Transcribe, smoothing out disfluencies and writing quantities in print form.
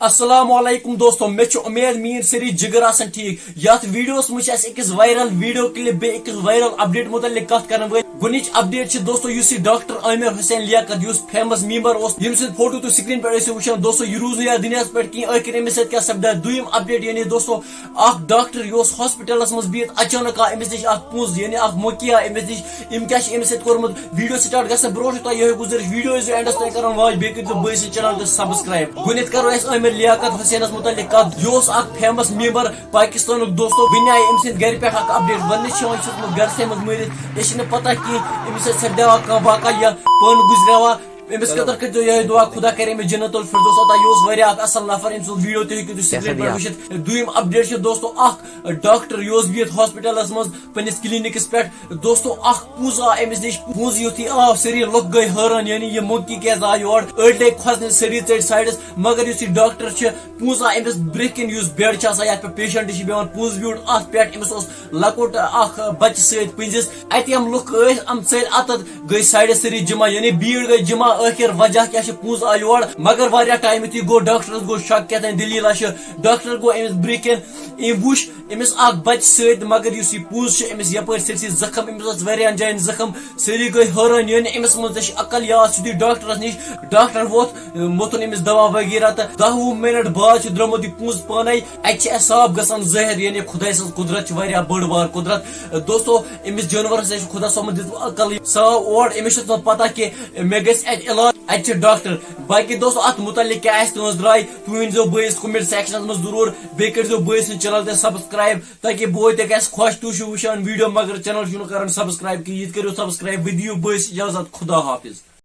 अस्सलामु अलैकुम दोस्तों मे उम्मीद मीर सरी जिगर आसन ठीक यथ वीडियोस मुझ अकिस वायरल वीडियो क्लिप बे अकिस वायरल अपडेट मुतल्लिक कथ करन वल गुनिच अपडेट दोस्तों युस डॉक्टर आमिर हुसैन लियाकत युस फेमस मीमर यम फोटो तो स्क्रीन पे वुचान दोस्तों यह रूज या दुनिया पे कहीं आखिर अमिस क्या सपदा दुम अपडेट यानी दोस्तों डॉक्टर यह हॉस्पिटल मज बिहत अचानक अमिस नश पुज यानी मोकिया अमिस नश अम क्या अमिस कोर्मुत वीडियो स्टार्ट गसन ब्रो यह गुजर वीडियो एंडस तक कर वाच बे कर चैनल सब्सक्राइब गुनित करो आमिर लियाकत हुसैन मुतल्लिक कथ यह फेमस मीमर पाकिस्तान दोस्तों वन आये अम सद गर पे अपडेट वन घर से मज मरित पता कि अमिस सपदा कह वाक़ा या पन गुजरवा अमिस खतर कर यह दुआ खुदा करे में जन्नतुल फिरदौस अता यह असल नफर अम वीडियो तक स्क्रीन पे वुचित दुम अपडेट दोस्तों डॉक्टर यह बिहत हॉस्पिटल मज पन्निस क्लिनिकस पे दोस्तों पूज आ अमिस नश पूज युथी आव सारी लुक गई हैरान यानी यह मोंकी क्या आव योर अड़ लग खोसने सारी चढ़ साइडस मगर इस डॉक्टर पूज आ अमिस ब्रिक किन बेड ये पे पेशेंट बेवान पूज ब्यूट अत पे अमिस लकुट बच्चे सत पिंजिस अत लुक अम चल अत गई साइड सारी जमा यानी भीड़ गई जमा आखिर वजह क्या पूज आ योर मगर वारिया टाइम यु गो डॉक्टरस गो शक क्या दलील डॉक्टर गो अमिस ब्रिकन वुच अमिस बच्चे सत मगर इस पूज अमिस यप सरसी जख्म अमिस वारियान जायन जख्म सारी गई हैरान यानी अमिस मज अकल याद सुधी डॉक्टरस नश डॉक्टर वोत मोतन अमिस दवा वगैरह तो 10 मिनट बाद द्रोमुत पूज पान अत साफ गसान जहर यानी खुदा सज कुदरत बड़ बार कुदरत दोस्तों अमिस जानवर खुदा सोमन दित अकल साफ और अमिस पता कि मे गज इलाज अत डॉक्टर बाकी दोस्तों अत मुतल्लिक क्या तुज राय तुम वन बस कमेंट सेक्शन में जरूर बे कर बस चैनल सब्सक्राइब ताकि बो ते खुश तुम वुचान वीडियो मगर चैनल कर सब्सक्राइब कि करो सब्सक्राइब बह दियो बस इजाजत खुदा हाफिज।